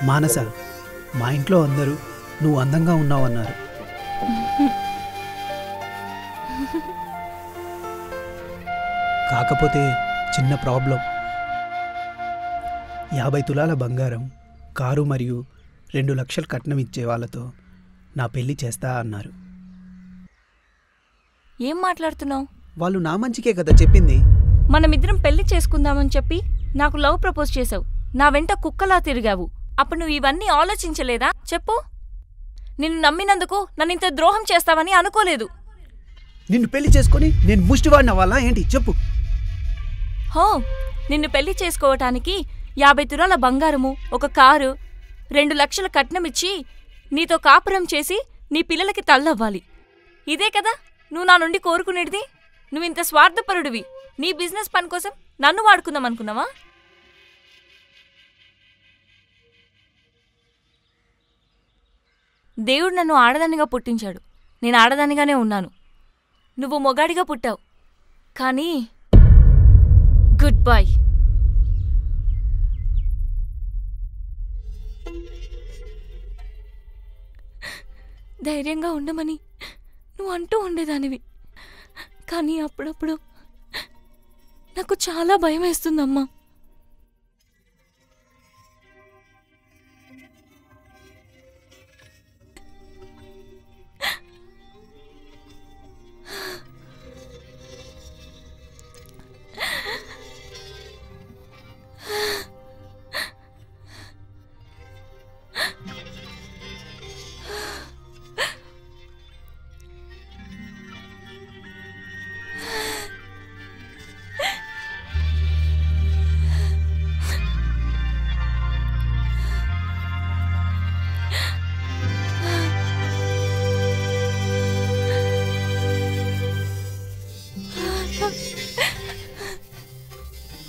మానస, మా ఇంట్లో అందరూ నువ్వు అందంగా ఉన్నావన్నారు. కాకపోతే చిన్న ప్రాబ్లం. 50 తులాల బంగారం, కారు మరియు 2 లక్షలు కట్నం ఇచ్చే వాళ్ళతో నా పెళ్లి చేస్తా అన్నారు. ఏం మాట్లాడుతున్నావు? వాళ్ళు నా మంచికే కదా చెప్పింది. మనమిద్దరం పెళ్లి చేసుకుందామని చెప్పి నాకు లవ్ ప్రపోజ్ చేసావు. నా వెంట కుక్కలా తిరిగావు. అప్పుడు నువ్వు ఇవన్నీ ఆలోచించలేదా? చెప్పు. నిన్ను నమ్మినందుకు నన్నింత ద్రోహం చేస్తావని అనుకోలేదు. నిన్ను పెళ్లి చేసుకొని నేను ముష్టివాడిని అవ్వాలా ఏంటి చెప్పు? హో, నిన్ను పెళ్లి చేసుకోవటానికి 50 తులాల బంగారము, ఒక కారు, 2 లక్షల కట్నమిచ్చి నీతో కాపురం చేసి నీ పిల్లలకి తల్లవ్వాలి. ఇదే కదా నువ్వు నా నుండి కోరుకునేది? నువ్వింత స్వార్థపరుడివి. నీ బిజినెస్ పని కోసం నన్ను వాడుకుందాం అనుకున్నావా? దేవుడు నన్ను ఆడదానిగా పుట్టించాడు. నేను ఆడదానిగానే ఉన్నాను. నువ్వు మొగాడిగా పుట్టావు. కానీ గుడ్ బై. ధైర్యంగా ఉండమని నువ్వు అంటూ ఉండేదానివి. కానీ అప్పుడప్పుడు నాకు చాలా భయం వేస్తుందమ్మా.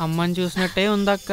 అమ్మని చూసినట్టే ఉందక్క.